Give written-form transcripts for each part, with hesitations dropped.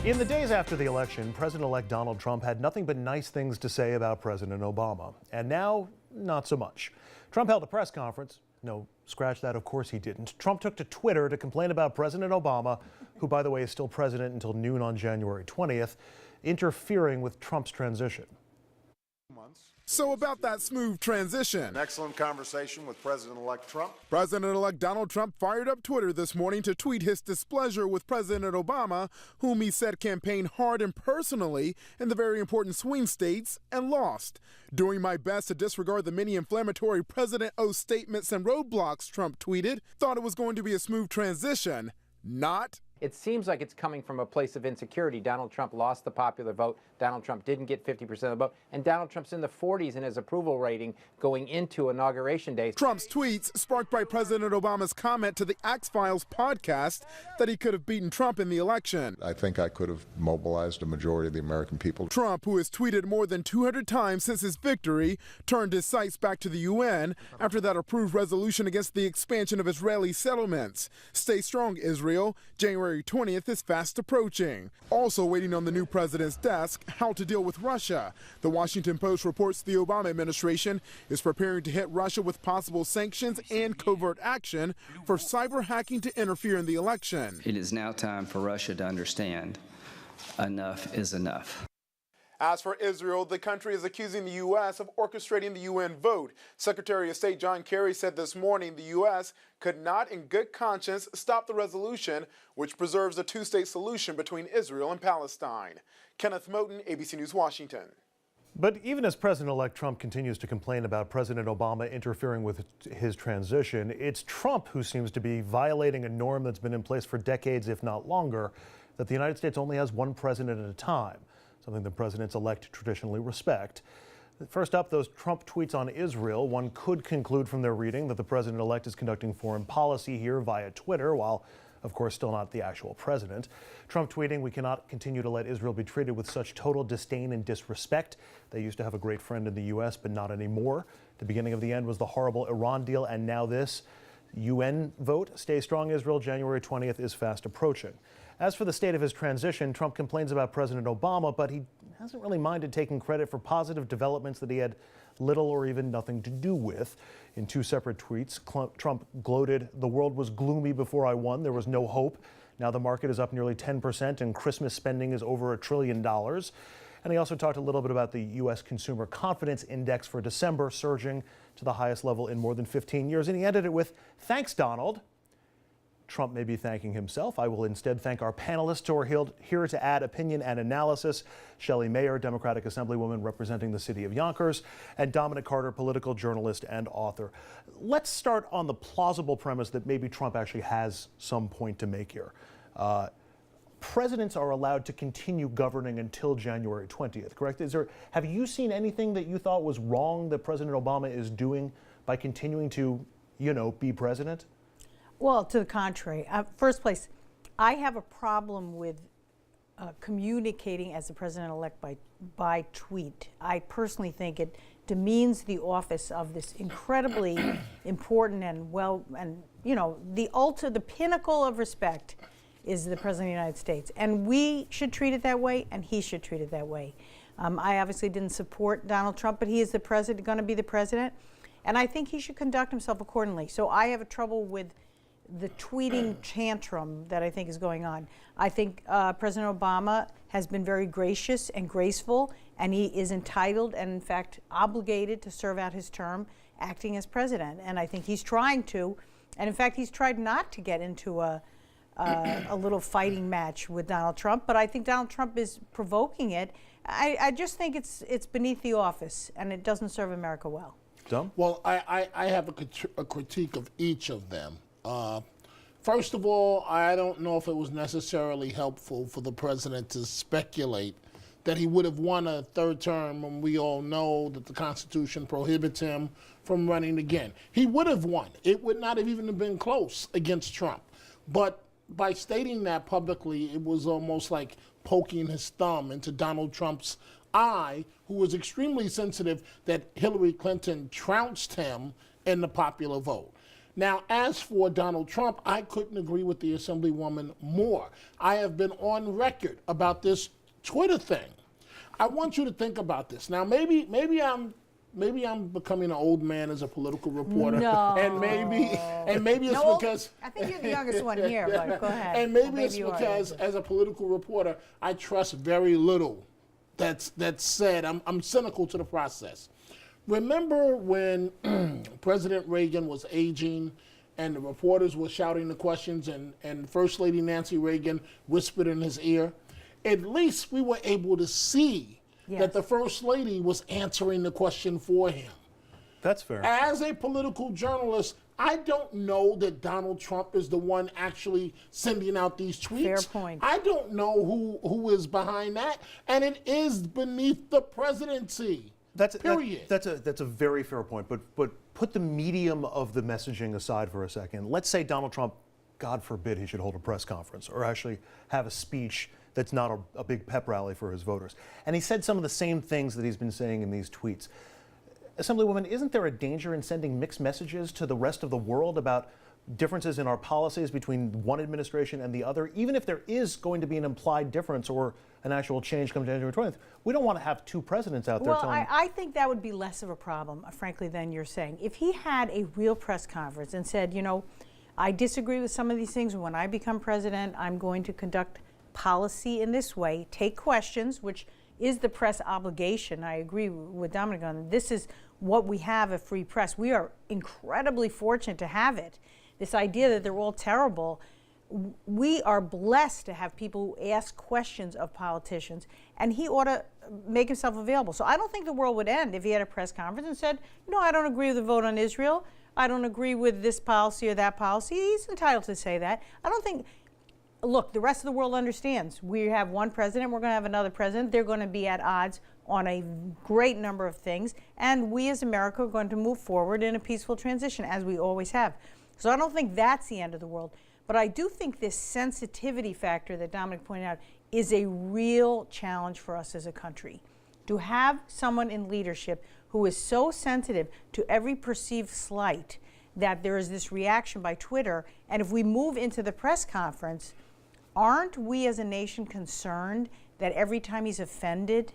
In the days after the election, President-elect Donald Trump had nothing but nice things to say about President Obama. And now, not so much. Trump held a press conference. No, scratch that, of course he didn't. Trump took to Twitter to complain about President Obama, who, by the way, is still president until noon on January 20th, interfering with Trump's transition. So about that smooth transition. An excellent conversation with President-elect Trump. President-elect Donald Trump fired up Twitter this morning to tweet his displeasure with President Obama, whom he said campaigned hard and personally in the very important swing states and lost. Doing my best to disregard the many inflammatory President-O statements and roadblocks, Trump tweeted. Thought it was going to be a smooth transition. Not. It seems like it's coming from a place of insecurity. Donald Trump lost the popular vote. Donald Trump didn't get 50% of the vote. And Donald Trump's in the 40s in his approval rating going into Inauguration Day. Trump's tweets sparked by President Obama's comment to the X-Files podcast that he could have beaten Trump in the election. I think I could have mobilized a majority of the American people. Trump, who has tweeted more than 200 times since his victory, turned his sights back to the UN after that approved resolution against the expansion of Israeli settlements. Stay strong, Israel. January 20th is fast approaching. Also waiting on the new president's desk, how to deal with Russia. The Washington Post reports the Obama administration is preparing to hit Russia with possible sanctions and covert action for cyber hacking to interfere in the election. It is now time for Russia to understand enough is enough. As for Israel, the country is accusing the U.S. of orchestrating the UN vote. Secretary of State John Kerry said this morning the U.S. could not in good conscience stop the resolution, which preserves a two-state solution between Israel and Palestine. Kenneth Moten, ABC News, Washington. But even as President-elect Trump continues to complain about President Obama interfering with his transition, it's Trump who seems to be violating a norm that's been in place for decades, if not longer, that the United States only has one president at a time, something the presidents-elect traditionally respect. First up, those Trump tweets on Israel. One could conclude from their reading that the president-elect is conducting foreign policy here via Twitter, while, of course, still not the actual president. Trump tweeting, "We cannot continue to let Israel be treated with such total disdain and disrespect. They used to have a great friend in the U.S., but not anymore. The beginning of the end was the horrible Iran deal, and now this. UN vote, stay strong, Israel, January 20th is fast approaching." As for the state of his transition, Trump complains about President Obama, but he hasn't really minded taking credit for positive developments that he had little or even nothing to do with. In two separate tweets, Trump gloated, "The world was gloomy before I won. There was no hope. Now the market is up nearly 10% and Christmas spending is over $1 trillion. And he also talked a little bit about the U.S. Consumer Confidence Index for December, surging to the highest level in more than 15 years. And he ended it with, "Thanks, Donald." Trump may be thanking himself. I will instead thank our panelists who are here to add opinion and analysis. Shelley Mayer, Democratic Assemblywoman representing the city of Yonkers, and Dominic Carter, political journalist and author. Let's start on the plausible premise that maybe Trump actually has some point to make here. Presidents are allowed to continue governing until January 20th, correct? Have you seen anything that you thought was wrong that President Obama is doing by continuing to, be president? Well, to the contrary. First place, I have a problem with communicating as the president-elect by tweet. I personally think it demeans the office of this incredibly important and the pinnacle of respect is the President of the United States. And we should treat it that way, and he should treat it that way. I obviously didn't support Donald Trump, but he is the president, going to be the president, and I think he should conduct himself accordingly. So I have a trouble with the tweeting tantrum that I think is going on. I think President Obama has been very gracious and graceful, and he is entitled and in fact obligated to serve out his term acting as president. And I think he's trying to, and in fact he's tried not to get into a little fighting match with Donald Trump, but I think Donald Trump is provoking it. I just think it's beneath the office, and it doesn't serve America well. Dom? Well, I have a critique of each of them. First of all, I don't know if it was necessarily helpful for the president to speculate that he would have won a third term when we all know that the Constitution prohibits him from running again. He would have won. It would not have even been close against Trump. But by stating that publicly, it was almost like poking his thumb into Donald Trump's eye, who was extremely sensitive that Hillary Clinton trounced him in the popular vote. Now, as for Donald Trump, I couldn't agree with the Assemblywoman more. I have been on record about this Twitter thing. I want you to think about this. Now, maybe I'm becoming an old man as a political reporter, No. and maybe it's No, because I think you're the youngest one here, but go ahead. and maybe Or it's you are because youngest. as a political reporter, I trust very little that's said. I'm cynical to the process. Remember when President Reagan was aging and the reporters were shouting the questions and First Lady Nancy Reagan whispered in his ear? At least we were able to see that the First Lady was answering the question for him. That's fair. As a political journalist, I don't know that Donald Trump is the one actually sending out these tweets. Fair point. I don't know who is behind that, and it is beneath the presidency. Period. That's a very fair point. But put the medium of the messaging aside for a second. Let's say Donald Trump, God forbid, he should hold a press conference or actually have a speech that's not a big pep rally for his voters. And he said some of the same things that he's been saying in these tweets. Assemblywoman, isn't there a danger in sending mixed messages to the rest of the world about differences in our policies between one administration and the other? Even if there is going to be an implied difference or an actual change come January 20th, we don't want to have two presidents out there Well, telling... I think that would be less of a problem, frankly, than you're saying. If he had a real press conference and said, you know, I disagree with some of these things. When I become president, I'm going to conduct policy in this way, take questions, which is the press obligation. I agree with Dominic on that. This is what we have, a free press. We are incredibly fortunate to have it. This idea that they're all terrible, we are blessed to have people who ask questions of politicians, and he ought to make himself available. So I don't think the world would end if he had a press conference and said, no, I don't agree with the vote on Israel. I don't agree with this policy or that policy. He's entitled to say that. I don't think... Look, the rest of the world understands. We have one president, we're going to have another president. They're going to be at odds on a great number of things, and we as America are going to move forward in a peaceful transition, as we always have. So I don't think that's the end of the world. But I do think this sensitivity factor that Dominic pointed out is a real challenge for us as a country. To have someone in leadership who is so sensitive to every perceived slight that there is this reaction by Twitter, and if we move into the press conference, aren't we as a nation concerned that every time he's offended,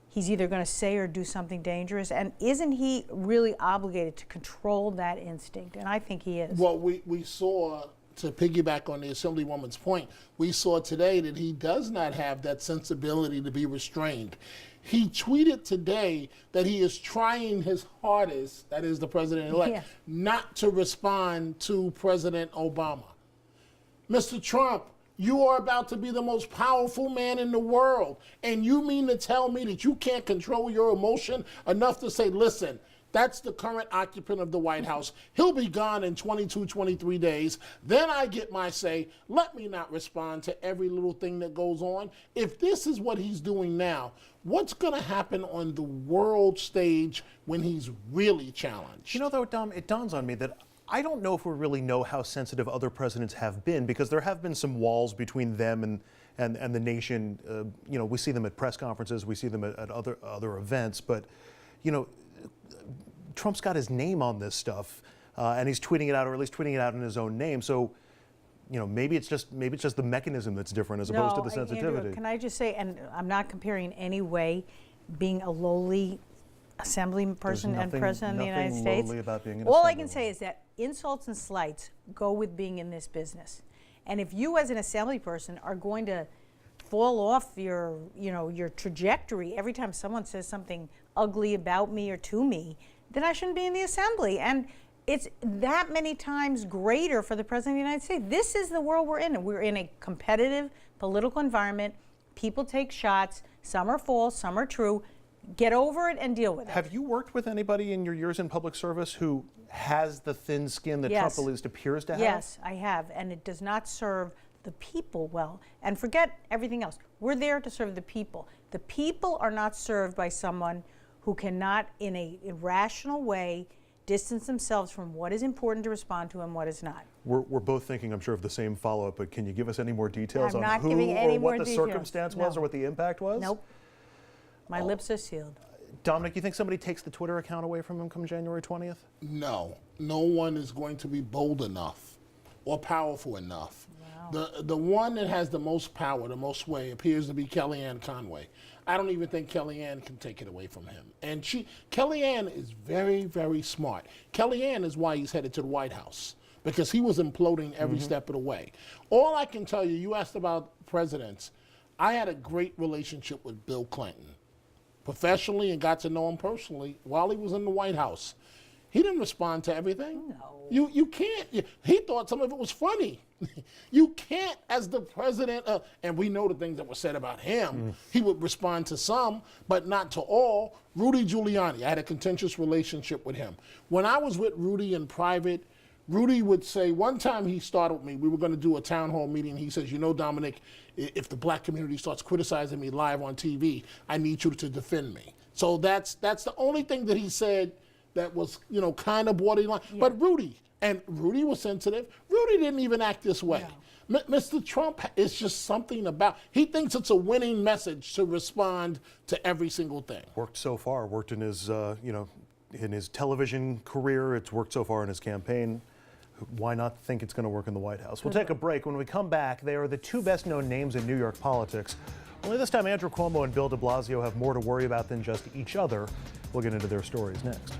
he's either going to say or do something dangerous? And isn't he really obligated to control that instinct? And I think he is. Well, we saw, to piggyback on the Assemblywoman's point, we saw today that he does not have that sensibility to be restrained. He tweeted today that he is trying his hardest, that is the president-elect, not to respond to President Obama. Mr. Trump, you are about to be the most powerful man in the world, and you mean to tell me that you can't control your emotion enough to say, listen, that's the current occupant of the White House. He'll be gone in 22, 23 days. Then I get my say. Let me not respond to every little thing that goes on. If this is what he's doing now, what's going to happen on the world stage when he's really challenged? You know, though, Dom, it dawns on me that I don't know if we really know how sensitive other presidents have been, because there have been some walls between them and the nation. You know, we see them at press conferences, we see them at other events, but, you know, Trump's got his name on this stuff, and he's tweeting it out, or at least tweeting it out in his own name. So, you know, maybe it's just the mechanism that's different as opposed to the sensitivity. Andrew, can I just say, and I'm not comparing in any way being a lowly assembly person and president of the United States. About being an All I can say is that insults and slights go with being in this business. And if you as an assembly person are going to fall off your trajectory every time someone says something ugly about me or to me, then I shouldn't be in the assembly. And it's that many times greater for the president of the United States. This is the world we're in. We're in a competitive political environment. People take shots. Some are false, some are true. Get over it and deal with it. Have you worked with anybody in your years in public service who has the thin skin that Trump at least appears to have? Yes, I have, and it does not serve the people well. And forget everything else. We're there to serve the people. The people are not served by someone who cannot, in a irrational way, distance themselves from what is important to respond to and what is not. We're both thinking, I'm sure, of the same follow-up, but can you give us any more details I'm on not who giving any or what more the details. circumstance was or what the impact was? Nope. My lips are sealed. Dominic, you think somebody takes the Twitter account away from him come January 20th? No, no one is going to be bold enough or powerful enough. Wow. The one that has the most power, the most sway, appears to be Kellyanne Conway. I don't even think Kellyanne can take it away from him. And Kellyanne is very, very smart. Kellyanne is why he's headed to the White House, because he was imploding every step of the way. All I can tell you, you asked about presidents. I had a great relationship with Bill Clinton, professionally, and got to know him personally while he was in the White House. He didn't respond to everything. No. You can't. He thought some of it was funny. You can't, as the president, and we know the things that were said about him, he would respond to some, but not to all. Rudy Giuliani, I had a contentious relationship with him. When I was with Rudy in private, Rudy would say, one time he startled me, we were going to do a town hall meeting, he says, you know, Dominic, if the black community starts criticizing me live on TV, I need you to defend me. So that's the only thing that he said that was, you know, kind of borderline. Yeah. But Rudy was sensitive. Rudy didn't even act this way. No. Mr. Trump is just something about, he thinks it's a winning message to respond to every single thing. Worked so far, worked in his, in his television career. It's worked so far in his campaign. Why not think it's going to work in the White House? We'll take a break. When we come back, they are the two best known names in New York politics. Only this time, Andrew Cuomo and Bill de Blasio have more to worry about than just each other. We'll get into their stories next.